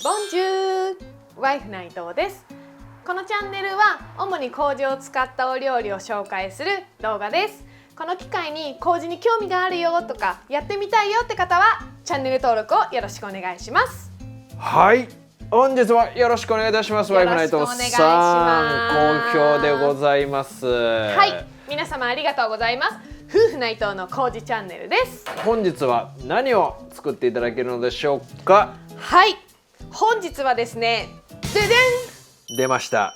ボンジューワイフ内藤です。このチャンネルは主に麹を使ったお料理を紹介する動画です。この機会に麹に興味があるよとかやってみたいよって方はチャンネル登録をよろしくお願いします。はい、本日はよろしくお願いいたします。ワイフ内藤さん、好評でございます。はい、皆様ありがとうございます。夫婦内藤の麹チャンネルです。本日は何を作っていただけるのでしょうか。はい、本日はですね、ででん、出ました。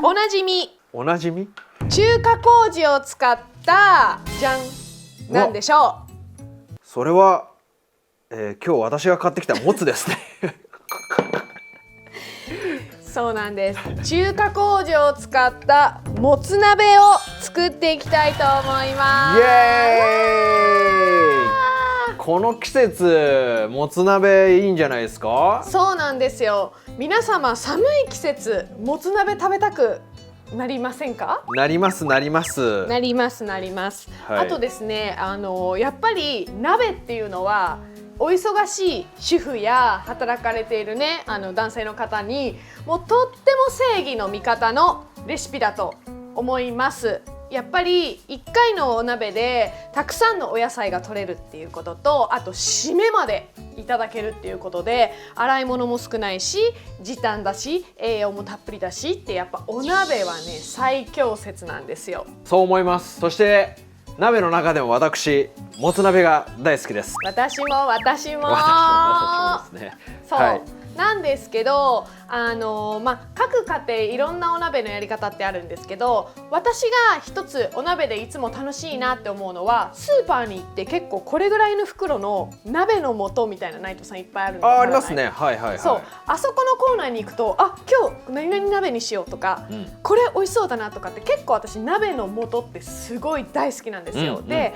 おなじみおなじみ中華麹を使ったじゃん、なんでしょう。それは、今日私が買ってきたもつですね。そうなんです。中華麹を使ったもつ鍋を作っていきたいと思います。イエーイ。この季節もつ鍋いいんじゃないですか。そうなんですよ。皆様寒い季節もつ鍋食べたくなりませんか。なりますなりますなりますなります、はい、あとですね、やっぱり鍋っていうのはお忙しい主婦や働かれているね、男性の方にもうとっても正義の味方のレシピだと思います。やっぱり1回のお鍋でたくさんのお野菜が取れるっていうことと、あと締めまでいただけるっていうことで、洗い物も少ないし時短だし栄養もたっぷりだしって、やっぱお鍋はね最強説なんですよ。そう思います。そして鍋の中でも私もつ鍋が大好きです。私も私もですね。そう、はい、なんですけど、各家庭いろんなお鍋のやり方ってあるんですけど、私が一つお鍋でいつも楽しいなって思うのは、スーパーに行って結構これぐらいの袋の鍋の素みたいな、内藤さんいっぱいあるの。ありますね。はいはいはい。そう、あそこのコーナーに行くと、あ、今日何々鍋にしようとか、これ美味しそうだなとかって、結構私鍋の素ってすごい大好きなんですよ。で、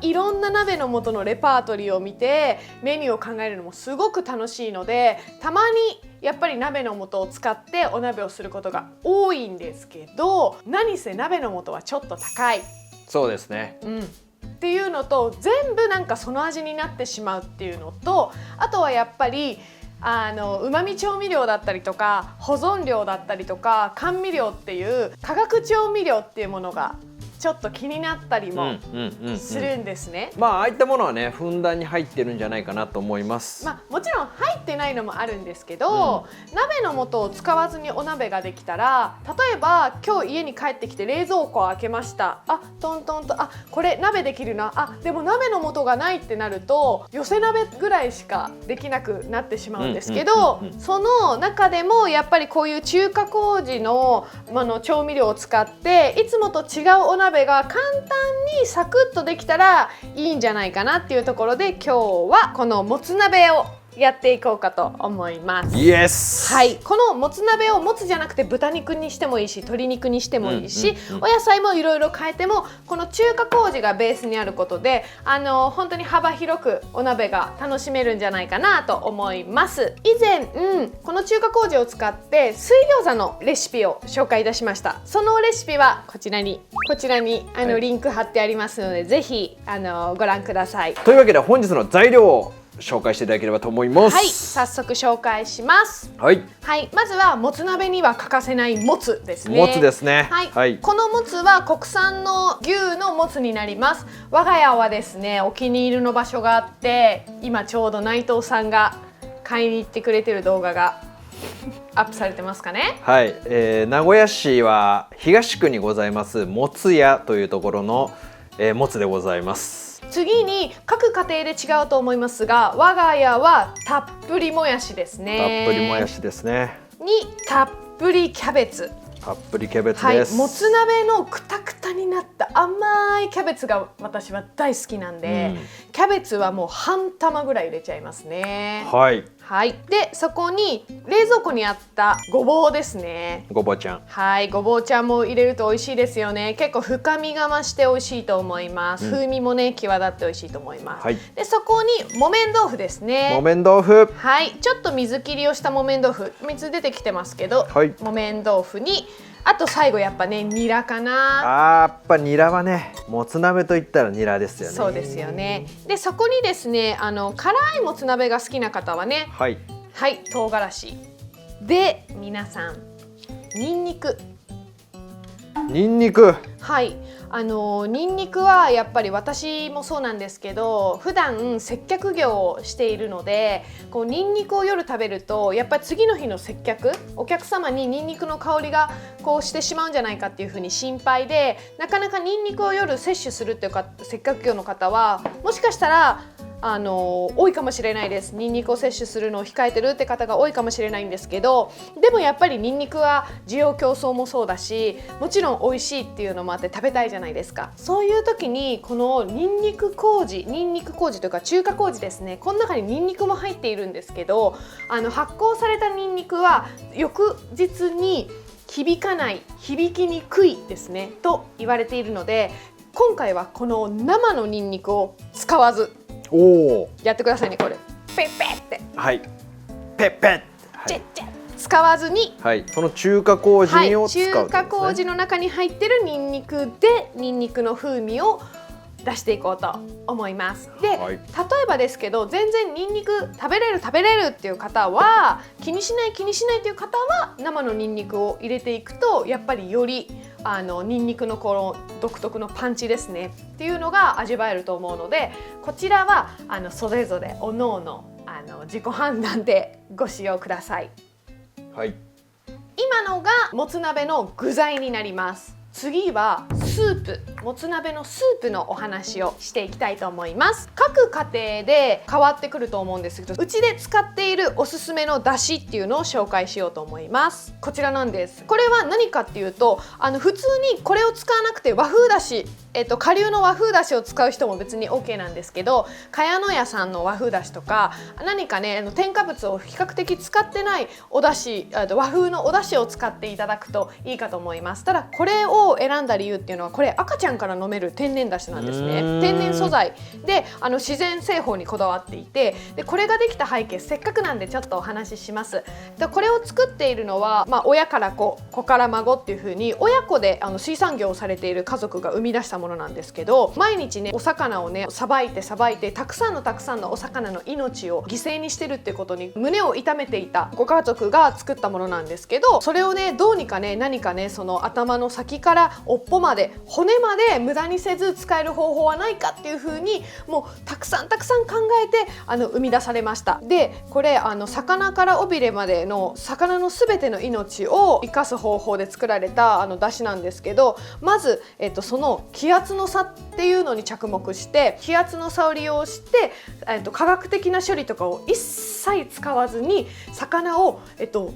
いろんな鍋の素のレパートリーを見てメニューを考えるのもすごく楽しいので、たまにやっぱり鍋の素を使ってお鍋をすることが多いんですけど、何せ鍋の素はちょっと高い。そうですね。っていうのと、全部なんかその味になってしまうっていうのと、あとはやっぱりうまみ調味料だったりとか保存料だったりとか甘味料っていう化学調味料っていうものがちょっと気になったりもするんですね。ああいったものはね、ふんだんに入ってるんじゃないかなと思います。もちろん入ってないのもあるんですけど、鍋の素を使わずにお鍋ができたら、例えば今日家に帰ってきて冷蔵庫を開けました。あ、トントンと、あ、これ鍋できるな。あ、でも鍋の素がないってなると寄せ鍋ぐらいしかできなくなってしまうんですけど、その中でもやっぱりこういう中華麹の調味料を使っていつもと違うお鍋が簡単にサクッとできたらいいんじゃないかなっていうところで、今日はこのもつ鍋をやっていこうかと思います。イエス。はい、このもつ鍋をもつじゃなくて豚肉にしてもいいし、鶏肉にしてもいいし、お野菜もいろいろ変えても、この中華麹がベースにあることで本当に幅広くお鍋が楽しめるんじゃないかなと思います。以前、この中華麹を使って水餃子のレシピを紹介いたしました。そのレシピはこちらにリンク貼ってありますので、ぜひご覧ください。というわけで本日の材料を紹介していただければと思います。はい、早速紹介します。はい、はい、まずはもつ鍋には欠かせないもつですね。もつですね。はい、はい、このもつは国産の牛のもつになります。我が家はですね、お気に入りの場所があって、今ちょうど内藤さんが買いに行ってくれてる動画がアップされてますかね。はい、名古屋市は東区にございますもつ屋というところの、もつでございます。次に各家庭で違うと思いますが、我が家はたっぷりもやしですね。たっぷりもやしですね。にたっぷりキャベツ。たっぷりキャベツです。はい、もつ鍋のクタクタになった甘いキャベツが私は大好きなんで、キャベツはもう半玉ぐらい入れちゃいますね。はい。はい、でそこに冷蔵庫にあったごぼうですね。ごぼうちゃん。はい、ごぼうちゃんも入れると美味しいですよね。結構深みが増して美味しいと思います。風味もね際立って美味しいと思います。はい、でそこに木綿豆腐ですね。木綿豆腐。はい、ちょっと水切りをした木綿豆腐、水出てきてますけど、木綿豆腐にあと最後やっぱねニラかな。やっぱニラはね、もつ鍋といったらニラですよね。そうですよね。でそこにですね辛いもつ鍋が好きな方はね、はい、はい、唐辛子で、皆さんニンニク。ニンニク。はい、ニンニクはやっぱり私もそうなんですけど、普段接客業をしているので、こうニンニクを夜食べるとやっぱり次の日の接客、お客様にニンニクの香りがこうしてしまうんじゃないかっていうふうに心配で、なかなかニンニクを夜摂取するっていうか、接客業の方はもしかしたら多いかもしれないです。ニンニクを摂取するのを控えてるって方が多いかもしれないんですけど、でもやっぱりニンニクは需要競争もそうだし、もちろん美味しいっていうのもあって食べたいじゃないですか。そういう時にこのニンニク麹というか中華麹ですね、この中にニンニクも入っているんですけど、発酵されたニンニクは翌日に響かない、響きにくいですねと言われているので、今回はこの生のニンニクを使わずやってくださいね。これペッペッって、はい、ペッペッ、はい、チェッチェ使わずに、はい、その中華麹を使う、ね、中華麹の中に入ってるニンニクでニンニクの風味を出していこうと思います。で、例えばですけど、全然ニンニク食べれるっていう方は、気にしないっていう方は生のニンニクを入れていくと、やっぱりよりニンニクのこの独特のパンチですねっていうのが味わえると思うので、こちらはそれぞれおのおの自己判断でご使用ください。はい、今のがもつ鍋の具材になります。次はスープ、もつ鍋のスープのお話をしていきたいと思います。各家庭で変わってくると思うんですけど、うちで使っているおすすめのだしっていうのを紹介しようと思います。こちらなんです。これは何かっていうと、普通にこれを使わなくて和風だし、顆粒の和風だしを使う人も別に OK なんですけど、茅野屋さんの和風だしとか、何かね添加物を比較的使ってないおだし、和風のおだしを使っていただくといいかと思います。ただこれを選んだ理由っていうのは、これ赤ちゃんから飲める天然だしなんですね。天然素材で自然製法にこだわっていて、でこれができた背景、せっかくなんでちょっとお話しします。でこれを作っているのは、親から子、子から孫っていう風に親子で水産業をされている家族が生み出したものなんですけど、毎日ねお魚をねさばいてたくさんのお魚の命を犠牲にしてるっていうことに胸を痛めていたご家族が作ったものなんですけど、それをねどうにかね何かねその頭の先から尾っぽまで骨まで無駄にせず使える方法はないかっていう風に、もうたくさん考えて生み出されました。でこれ魚から尾びれまでの魚のすべての命を生かす方法で作られた出汁なんですけど、まず、その気圧の差っていうのに着目して、気圧の差を利用して、科学的な処理とかを一切使わずに魚を、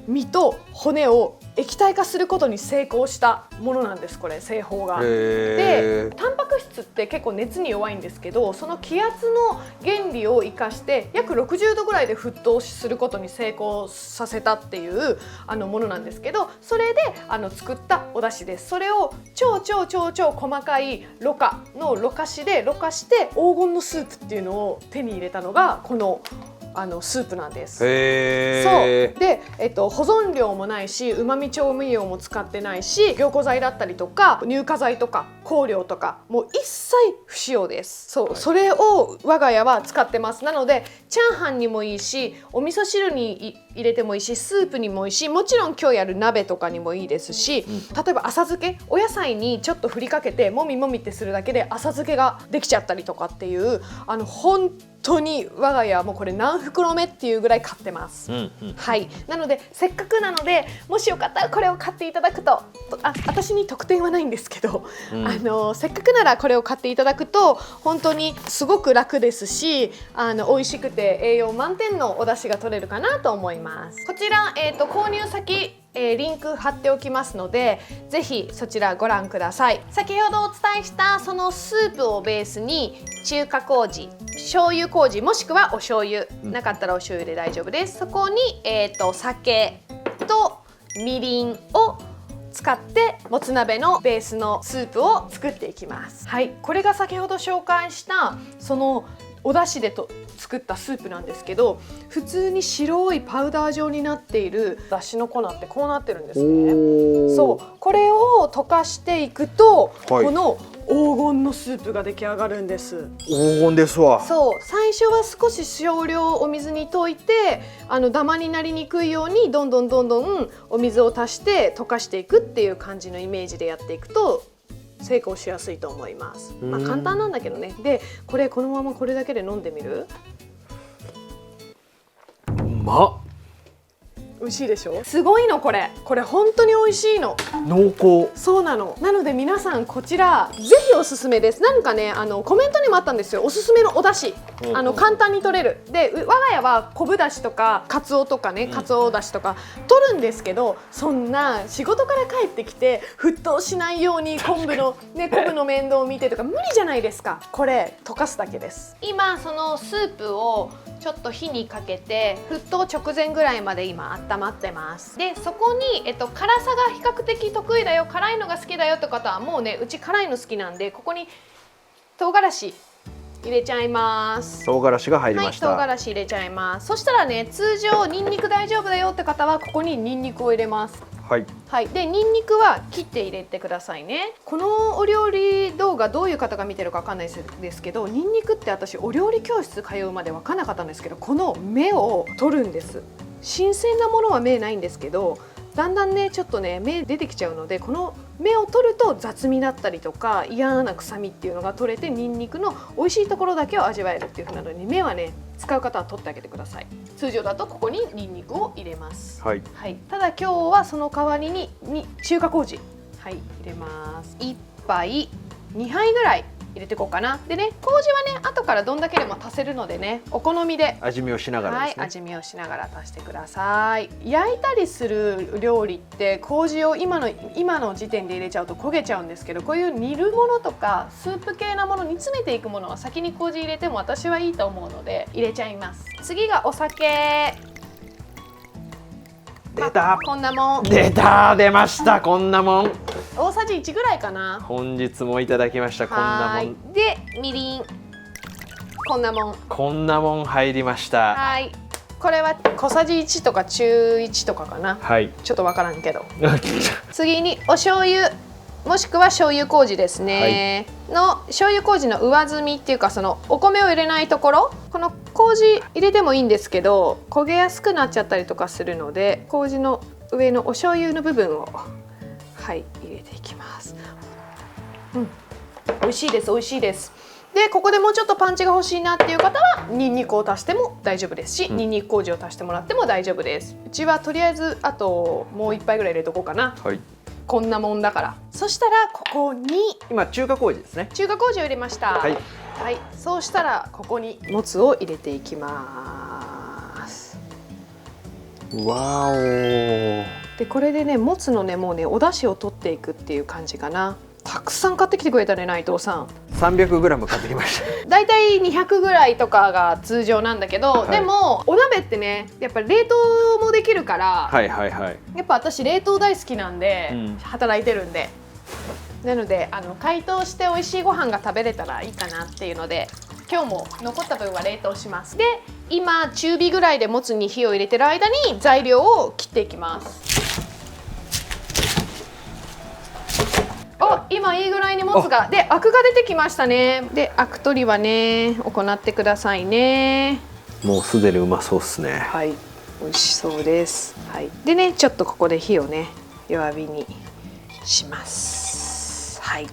身と骨を液体化することに成功したものなんです。これ製法が。でタンパク質って結構熱に弱いんですけど、その気圧の原理を生かして約60度ぐらいで沸騰することに成功させたっていうものなんですけど、それで作ったお出汁です。それを超細かいろ過のろ過して黄金のスープっていうのを手に入れたのがこのスープなんです。そうで、保存料もないし、うまみ調味料も使ってないし、凝固剤だったりとか乳化剤とか香料とかもう一切不使用です。そう、それを我が家は使ってます。なのでチャーハンにもいいし、お味噌汁に入れてもいいし、スープにもいいし、もちろん今日やる鍋とかにもいいですし、例えば浅漬け、お野菜にちょっと振りかけてもみってするだけで浅漬けができちゃったりとかっていう、本当に我が家はもうこれ何袋目っていうぐらい買ってます。はい、なのでせっかくなので、もしよかったらこれを買っていただくと、私に特典はないんですけど、せっかくならこれを買っていただくと本当にすごく楽ですし、美味しくて栄養満点のお出汁が取れるかなと思います。こちら、購入先リンク貼っておきますので、ぜひそちらご覧ください。先ほどお伝えしたそのスープをベースに中華麹、醤油麹もしくはお醤油、なかったらお醤油で大丈夫です。そこに、酒とみりんを使ってもつ鍋のベースのスープを作っていきます。はい、これが先ほど紹介したそのお出汁で作ったスープなんですけど、普通に白いパウダー状になっている出汁の粉ってこうなってるんですね。そう、これを溶かしていくと、この黄金のスープが出来上がるんです。黄金ですわ。そう最初は少し少量お水に溶いてダマになりにくいようにどんどんお水を足して溶かしていくっていう感じのイメージでやっていくと成功しやすいと思います。簡単なんだけどね。でこのままこれだけで飲んでみる？うまっ。美味しいでしょ？すごいのこれ本当に美味しいの。濃厚。そうなの。なので皆さんこちらぜひおすすめです。なんかねコメントにもあったんですよ。おすすめのお出汁簡単に取れる。で我が家は昆布だしとかカツオとかねカツオだしとか取るんですけど、そんな仕事から帰ってきて沸騰しないように昆布の面倒を見てとか無理じゃないですか。これ溶かすだけです。今そのスープをちょっと火にかけて沸騰直前ぐらいまで今温まってます。でそこに、辛さが比較的得意だよ辛いのが好きだよって方はもうねうち辛いの好きなんでここに唐辛子入れちゃいます。唐辛子が入りました。はい、唐辛子入れちゃいます。そしたらね通常ニンニク大丈夫だよって方はここにニンニクを入れます。はい。はい、でニンニクは切って入れてくださいね。このお料理動画どういう方が見てるかわかんないですけど、ニンニクって私お料理教室通うまでわかんなかったんですけど、この芽を取るんです。新鮮なものは芽ないんですけど、だんだんねちょっとね芽出てきちゃうので、この芽を取ると雑味だったりとか嫌な臭みっていうのが取れてニンニクの美味しいところだけを味わえるっていう風なのに、芽はね使う方は取ってあげてください。通常だとここにニンニクを入れます。はい。はい、ただ今日はその代わりに中華麹、はい、入れます。1杯2杯ぐらい入れていこうかな。でね麹はね後からどんだけでも足せるのでね、お好みで味見をしながらですね。はい、味見をしながら足してください。焼いたりする料理って麹を今の時点で入れちゃうと焦げちゃうんですけど、こういう煮るものとかスープ系なものに詰めていくものは先に麹入れても私はいいと思うので入れちゃいます。次がお酒。出た、こんなもん。出ましたこんなもん。大さじ1ぐらいかな。本日もいただきましたこんなもん。でみりんこんなもん。こんなもん入りました。はい、これは小さじ1とか中1とかかな。はい。ちょっとわからんけど次にお醤油もしくは醤油麹ですね、の醤油麹の上澄みっていうか、そのお米を入れないところ、この麹入れてもいいんですけど焦げやすくなっちゃったりとかするので、麹の上のお醤油の部分をはい入れていきます。美味しいです、美味しいです。でここでもうちょっとパンチが欲しいなっていう方はニンニクを足しても大丈夫ですし、ニンニク麹を足してもらっても大丈夫です。うちはとりあえずあともう1杯ぐらい入れとこうかな。はい。こんなもんだから。そしたらここに今中華麹ですね。中華麹を入れました。はい。はい、そうしたらここにもつを入れていきます。わお。でこれでねもつのねもうねお出汁を取っていくっていう感じかな。たくさん買ってきてくれたね内藤さん。300g 買ってきました。だいたい200ぐらいとかが通常なんだけど、でもお鍋ってねやっぱり冷凍もできるから、はいはいはい。やっぱ私冷凍大好きなんで、働いてるんで、なので解凍して美味しいご飯が食べれたらいいかなっていうので今日も残った分は冷凍します。で今中火ぐらいでもつに火を入れてる間に材料を切っていきます。お、今いいぐらいにもつがでアクが出てきましたね。でアク取りはね行ってくださいね。もうすでにうまそうっすね。はい、美味しそうです。はい、でねちょっとここで火をね弱火にします。はい、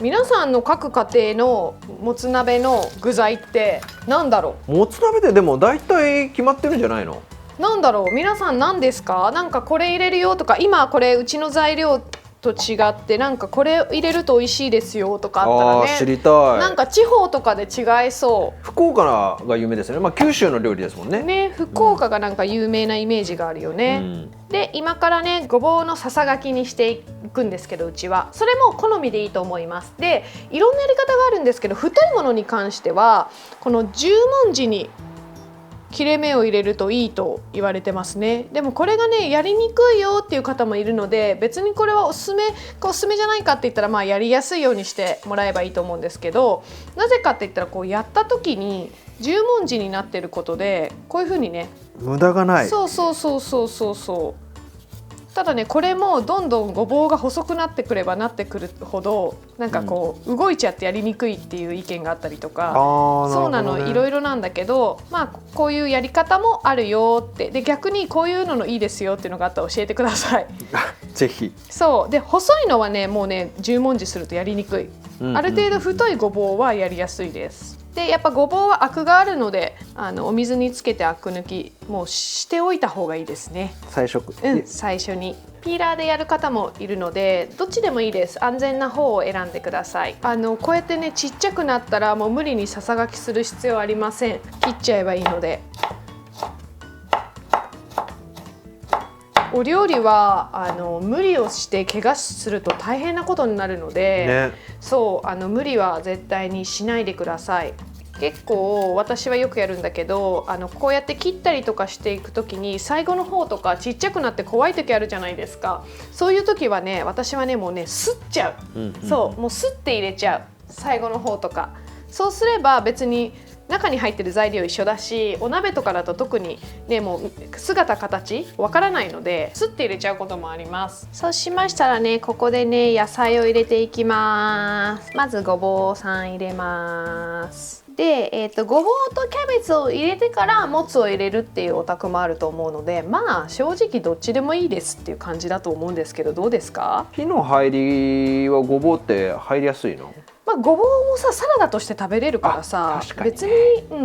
皆さんの各家庭のもつ鍋の具材ってなんだろう。もつ鍋ってでも大体決まってるんじゃないの？なんだろう、皆さん何ですか？なんかこれ入れるよとか、今これうちの材料と違ってなんかこれ入れると美味しいですよとかあったらね、知りたい。なんか地方とかで違いそう。福岡が有名ですよね。まあ九州の料理ですもんね。ね、福岡がなんか有名なイメージがあるよね。で今からねごぼうのささがきにしていくんですけど、うちはそれも好みでいいと思います。でいろんなやり方があるんですけど、太いものに関してはこの十文字に切れ目を入れるといいと言われてますね。でもこれがねやりにくいよっていう方もいるので、別にこれはおすすめかおすすめじゃないかって言ったら、まあやりやすいようにしてもらえばいいと思うんですけど、なぜかって言ったらこうやった時に十文字になってることでこういう風にね無駄がない。そうそうそうそうそうそう。ただねこれもどんどんごぼうが細くなってくればなってくるほどなんかこう、動いちゃってやりにくいっていう意見があったりとか、そうなのいろいろなんだけど、まあこういうやり方もあるよって、で逆にこういうのいいですよっていうのがあったら教えてください。ぜひ。そうで細いのはねもうね十文字するとやりにくい、ある程度太いごぼうはやりやすいです。でやっぱごぼうはアクがあるのでお水につけてアク抜きもうしておいた方がいいですね。最初最初にピーラーでやる方もいるのでどっちでもいいです。安全な方を選んでください。こうやってねちっちゃくなったらもう無理にささがきする必要ありません。切っちゃえばいいので。お料理は無理をして怪我すると大変なことになるので、そう無理は絶対にしないでください。結構私はよくやるんだけどこうやって切ったりとかしていく時に最後の方とかちっちゃくなって怖い時あるじゃないですか。そういう時はね私はねもうねすっちゃう、そうもうすって入れちゃう最後の方とか。そうすれば別に中に入ってる材料一緒だし、お鍋とかだと特にねもう姿形わからないのですって入れちゃうこともあります。そうしましたらねここでね野菜を入れていきます。まずごぼうさん入れます。で、ごぼうとキャベツを入れてからもつを入れるっていうお宅もあると思うので、まあ正直どっちでもいいですっていう感じだと思うんですけど、どうですか？火の入りはごぼうって入りやすいの？まあ、ごぼうもさサラダとして食べれるからさ、別に、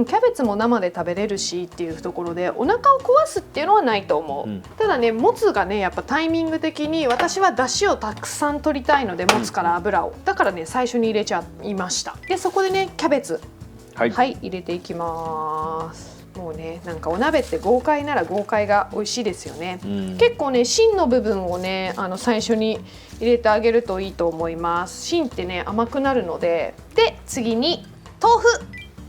キャベツも生で食べれるしっていうところでお腹を壊すっていうのはないと思う、ただねもつがねやっぱタイミング的に私は出汁をたくさん取りたいのでもつから油をだからね最初に入れちゃいました。でそこでねキャベツはい、入れていきます。もうねなんかお鍋って豪快なら豪快が美味しいですよね、結構ね芯の部分をね最初に入れてあげるといいと思います。芯ってね甘くなるので。で次に豆腐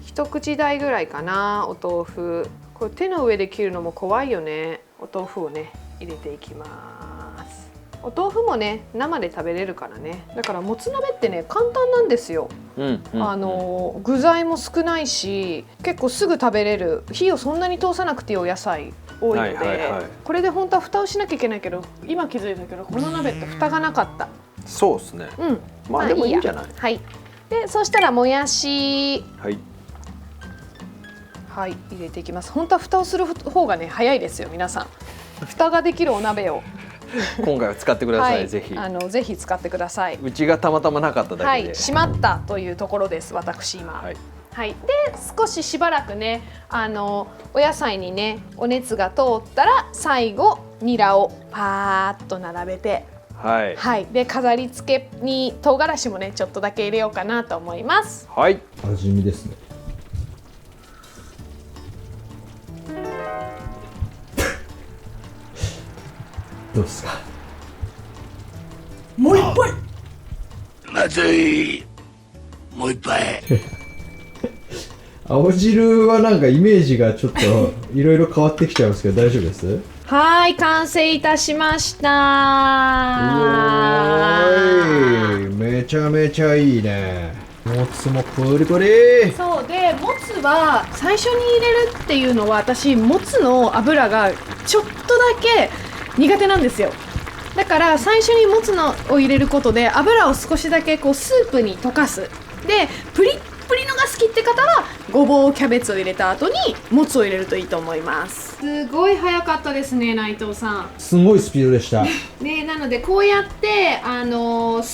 一口大ぐらいかな。お豆腐これ手の上で切るのも怖いよね。お豆腐をね入れていきます。お豆腐もね生で食べれるからね。だからもつ鍋ってね簡単なんですよ、具材も少ないし結構すぐ食べれる。火をそんなに通さなくていいお野菜多いので、これで本当は蓋をしなきゃいけないけど今気づいたけどこの鍋って蓋がなかった。そうですね、まあでもいいんじゃない？はい。でそしたらもやしはい入れていきます。本当は蓋をする方がね早いですよ皆さん。蓋ができるお鍋を今回は使ってください、ぜひぜひ使ってください。うちがたまたまなかっただけで、閉まったというところです私今。で少ししばらくねお野菜にねお熱が通ったら最後ニラをパーッと並べて、で飾り付けに唐辛子もねちょっとだけ入れようかなと思います。味見ですね。どうですか？もう一杯。まずい。もう一杯。青汁はなんかイメージがちょっといろいろ変わってきちゃうんですけど大丈夫です？はい、完成いたしました。めちゃめちゃいいね。もつもプリプリ。そうでもつは最初に入れるっていうのは私もつの油がちょっとだけ苦手なんですよ。だから最初にもつのを入れることで油を少しだけこうスープに溶かす。でプリップリのが好きって方はごぼうキャベツを入れた後にもつを入れるといいと思います。すごい早かったですね内藤さん。すごいスピードでしたね、なのでこうやってス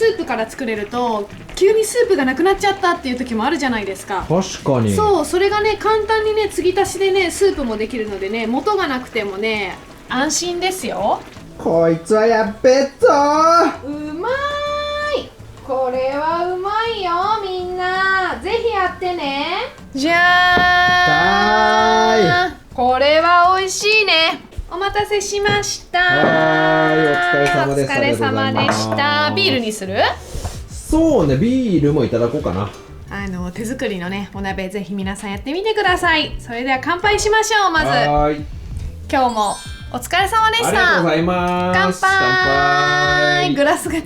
ープから作れると急にスープがなくなっちゃったっていう時もあるじゃないですか。確かにそうそれがね簡単にね継ぎ足しでねスープもできるのでね元がなくてもね安心ですよ。こいつはやっべっぞうまい。これはうまいよ。みんなぜひやってね。じゃーん。これは美味しいね。お待たせしました。はい、お疲れ様です。お疲れ様でした。ビールにする？そうね、ビールもいただこうかな。手作りのねお鍋ぜひ皆さんやってみてください。それでは乾杯しましょう。まず今日もお疲れ様でした。ありがとうございます。乾杯。グラスが違う。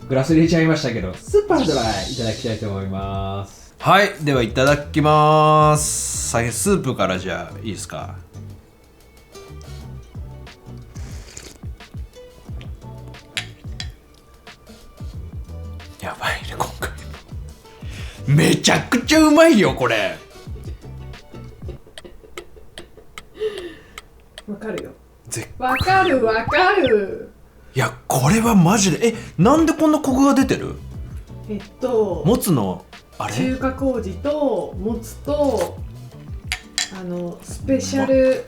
グラス入れちゃいましたけどスーパードライいただきたいと思います。はい、ではいただきます。先スープからじゃあいいですか？やばいね今回。めちゃくちゃうまいよこれ。わかるよ。ぜわかるわかる。いやこれはマジでなんでこんなコクが出てる？もつのあれ？中華麹ともつとスペシャル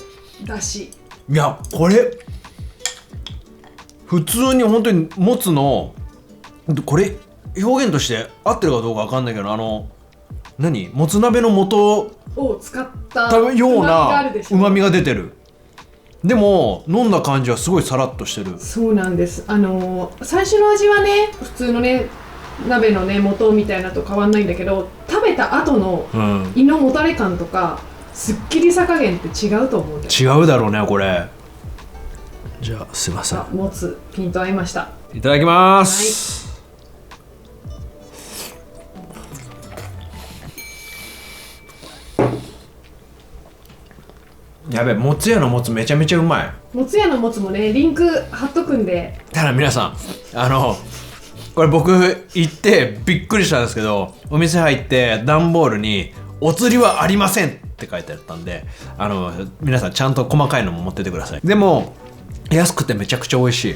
だし。いやこれ普通に本当にもつのこれ表現として合ってるかどうかわかんないけど何もつ鍋の素を使ったようなうまみが。が出てる。でも飲んだ感じはすごいサラッとしてる。そうなんです。最初の味はね普通のね鍋のね素みたいなと変わんないんだけど、食べた後の胃のもたれ感とかすっきりさ加減って違うと思うんだよ。違うだろうねこれ。じゃあすいません。もつピンと合いました。いただきます。やべえ、もつ屋のもつめちゃめちゃうまい。もつ屋のもつもねリンク貼っとくんで。ただ皆さんこれ僕行ってびっくりしたんですけど、お店入って段ボールにお釣りはありませんって書いてあったんで、皆さんちゃんと細かいのも持っててください。でも安くてめちゃくちゃ美味しい。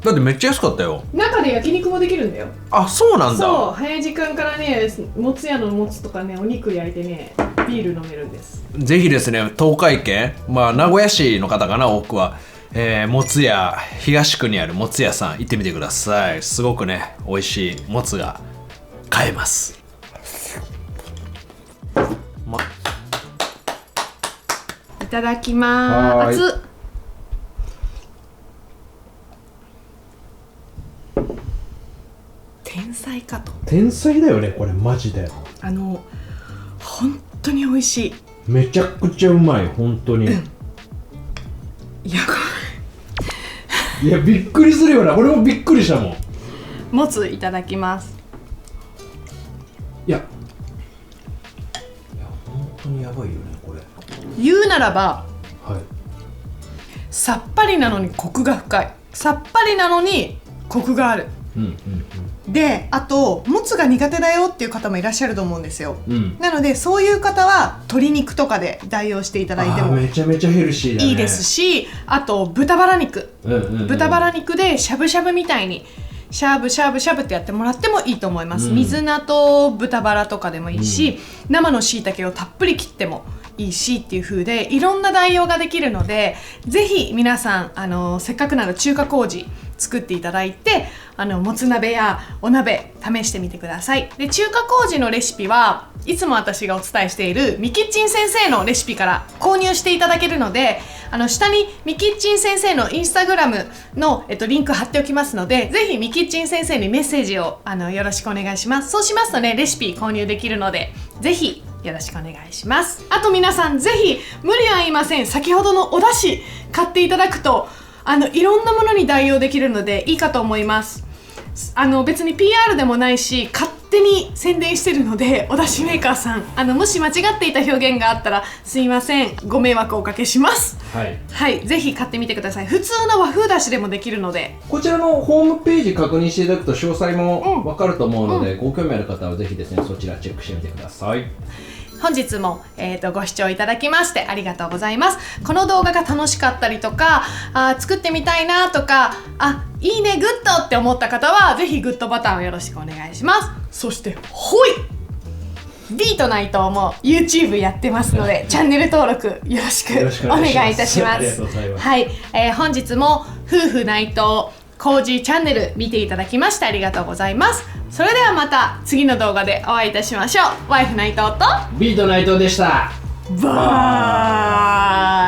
だってめっちゃ安かったよ。中で焼肉もできるんだよ。あ、そうなんだ。そう、早い時間からねもつ屋のもつとかねお肉焼いてねビール飲めるんです。ぜひですね、東海圏、名古屋市の方かな多くは、もつ屋東区にあるもつ屋さん行ってみてください。すごくね美味しいもつが買えます。いただきまーす。熱っ。天才かと。天才だよねこれマジで。本当に美味しい。めちゃくちゃうまい本当に。いやびっくりするよな。俺もびっくりしたもん。もついただきます。いや本当にやばいよねこれ。言うならばはい。さっぱりなのにコクが深い。さっぱりなのにコクがある。で、あともつが苦手だよっていう方もいらっしゃると思うんですよ。なのでそういう方は鶏肉とかで代用していただいてもめちゃめちゃヘルシーだね。いいですし、あと豚バラ肉、豚バラ肉でしゃぶしゃぶみたいにしゃぶしゃぶしゃぶってやってもらってもいいと思います。水菜と豚バラとかでもいいし、生の椎茸をたっぷり切ってもいいしっていう風でいろんな代用ができるので、ぜひ皆さんせっかくなら中華麹作っていただいてもつ鍋やお鍋試してみてください。で、中華麹のレシピはいつも私がお伝えしているみきっちん先生のレシピから購入していただけるので、下にみきっちん先生のインスタグラムの、リンク貼っておきますので、ぜひみきっちん先生にメッセージをよろしくお願いします。そうしますとねレシピ購入できるのでぜひよろしくお願いします。あと皆さんぜひ無理は言いません。先ほどのお出汁買っていただくといろんなものに代用できるのでいいかと思います。別に PR でもないし勝手に宣伝してるので、お出汁メーカーさんもし間違っていた表現があったらすいません、ご迷惑をおかけします。はい、ぜひ買ってみてください。普通の和風だしでもできるので、こちらのホームページ確認していただくと詳細も分かると思うので、ご興味ある方はぜひですねそちらチェックしてみてください。本日も、ご視聴いただきましてありがとうございます。この動画が楽しかったりとか作ってみたいなとかいいねグッドって思った方はぜひグッドボタンをよろしくお願いします。そしてほいビートナイトも YouTube やってますのでチャンネル登録よろしくお願いいたします。ありがとうございます。はい、本日も夫婦内藤コージーチャンネル見ていただきましてありがとうございます。それではまた次の動画でお会いいたしましょう。ワイフ内藤とビート内藤でした。バイ。